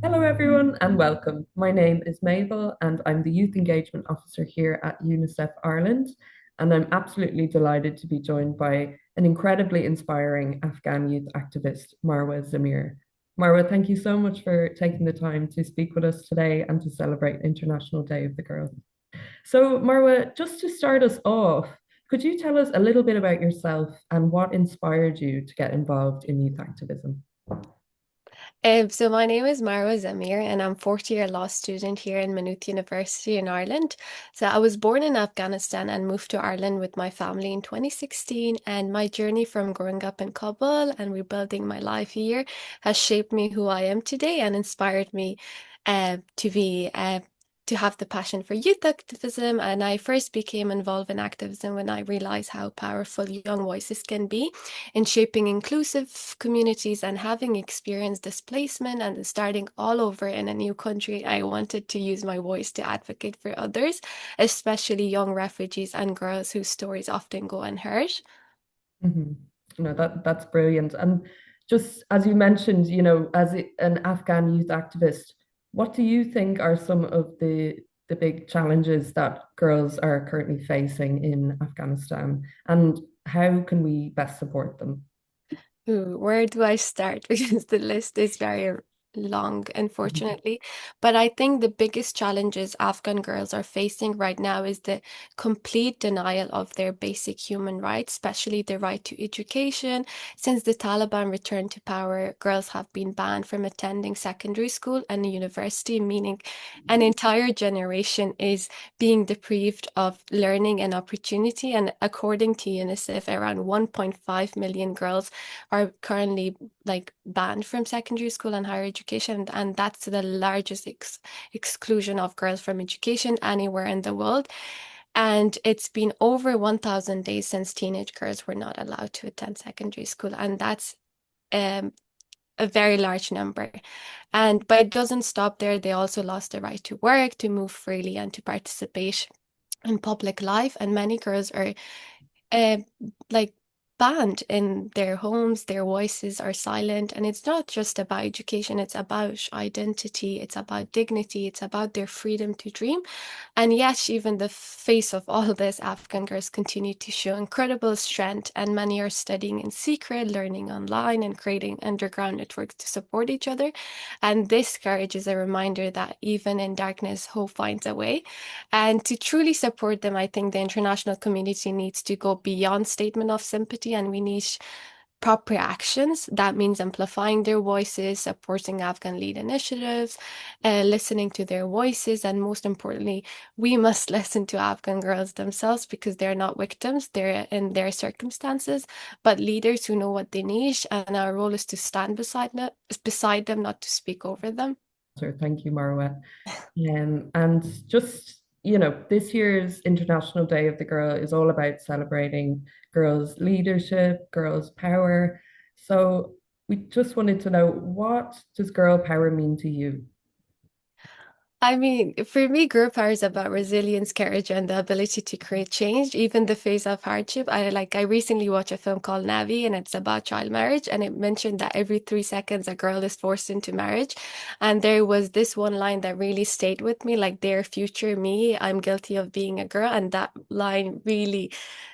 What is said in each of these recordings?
Hello, everyone, and welcome. My name is Mabel, and I'm the Youth Engagement Officer here at UNICEF Ireland. And I'm absolutely delighted to be joined by an incredibly inspiring Afghan youth activist, Marwa Zamir. Marwa, thank you so much for taking the time to speak with us today and to celebrate International Day of the Girl. So, Marwa, just to start us off, could you tell us a little bit about yourself and what inspired you to get involved in youth activism? So my name is Marwa Zamir, and I'm 40-year law student here in Maynooth University in Ireland. So I was born in Afghanistan and moved to Ireland with my family in 2016. And my journey from growing up in Kabul and rebuilding my life here has shaped me who I am today and inspired me to have the passion for youth activism. And I first became involved in activism when I realized how powerful young voices can be in shaping inclusive communities. And having experienced displacement and starting all over in a new country, I wanted to use my voice to advocate for others, especially young refugees and girls whose stories often go unheard. Mhm. No, that's brilliant. And just as you mentioned, as an Afghan youth activist, what do you think are some of the big challenges that girls are currently facing in Afghanistan, and how can we best support them? Ooh, where do I start? Because the list is very long, unfortunately. But I think the biggest challenges Afghan girls are facing right now is the complete denial of their basic human rights, especially the right to education. Since the Taliban returned to power, girls have been banned from attending secondary school and university, meaning an entire generation is being deprived of learning and opportunity. And according to UNICEF, around 1.5 million girls are currently like banned from secondary school and higher education, and that's the largest exclusion of girls from education anywhere in the world. And it's been over 1,000 days since teenage girls were not allowed to attend secondary school, and that's um, a very large number. And but it doesn't stop there. They also lost the right to work, to move freely, and to participate in public life. And many girls are uh, like banned in their homes. Their voices are silent, and it's not just about education, it's about identity, it's about dignity, it's about their freedom to dream. And yet, even the face of all this, Afghan girls continue to show incredible strength, and many are studying in secret, learning online, and creating underground networks to support each other. And this courage is a reminder that even in darkness, hope finds a way. And to truly support them, I think the international community needs to go beyond statement of sympathy, and we need proper actions. That means amplifying their voices, supporting Afghan lead initiatives, listening to their voices, and most importantly, we must listen to Afghan girls themselves because they're not victims, they're in their circumstances, but leaders who know what they need. And our role is to stand beside them, not to speak over them. So thank you, Marwa. And just, this year's International Day of the Girl is all about celebrating girls' leadership, girls' power. So we just wanted to know, what does girl power mean to you? I mean, for me, girl power is about resilience, courage, and the ability to create change, even the face of hardship. I recently watched a film called Navi, and it's about child marriage, and it mentioned that every 3 seconds a girl is forced into marriage. And there was this one line that really stayed with me, like, "Dear future me, I'm guilty of being a girl." And that line really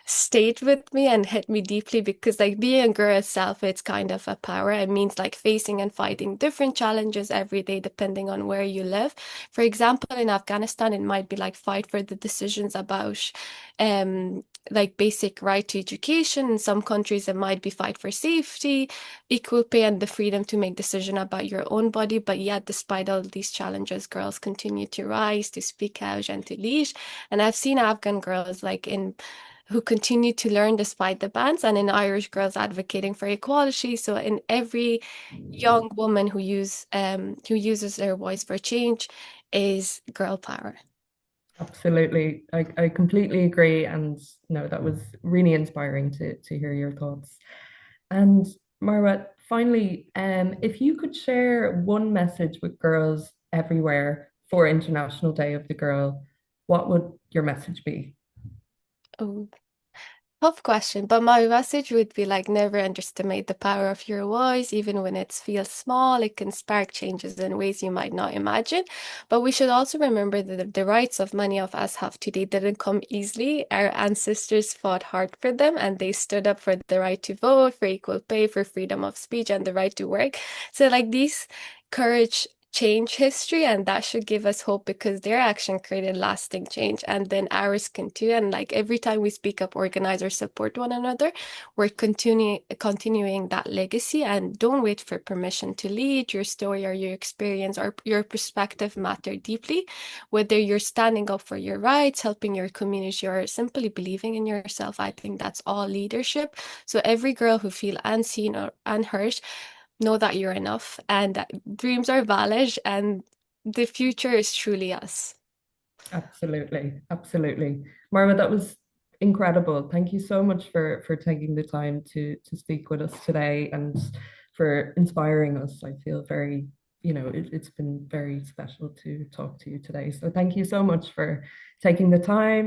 stayed with me and hit me deeply because, like, being a girl itself, it's kind of a power. It means like facing and fighting different challenges every day, depending on where you live. For example, in Afghanistan, it might be like fight for the decisions about like basic right to education. In some countries, it might be fight for safety, equal pay, and the freedom to make decision about your own body. But yet, despite all these challenges, girls continue to rise, to speak out, and to lead. And I've seen Afghan girls like in who continue to learn despite the bans, and in Irish girls advocating for equality. So in every young woman who uses their voice for change is girl power. Absolutely. I completely agree. And no, that was really inspiring to hear your thoughts. And Marwa, finally, if you could share one message with girls everywhere for International Day of the Girl, what would your message be? Oh. Tough question, but my message would be like never underestimate the power of your voice, even when it feels small. It can spark changes in ways you might not imagine. But we should also remember that the rights of many of us have today didn't come easily. Our ancestors fought hard for them and they stood up for the right to vote, for equal pay, for freedom of speech, and the right to work. So, like, these courage change history, and that should give us hope because their action created lasting change, and then ours can too. And like every time we speak up, organize, or support one another, we're continuing that legacy. And don't wait for permission to lead. Your story or your experience or your perspective matter deeply, whether you're standing up for your rights, helping your community, or simply believing in yourself. I think that's all leadership. So every girl who feel unseen or unheard, know that you're enough and that dreams are valid and the future is truly us. Absolutely, absolutely. Marwa, that was incredible. Thank you so much for taking the time to speak with us today and for inspiring us. I feel very, it's been very special to talk to you today. So thank you so much for taking the time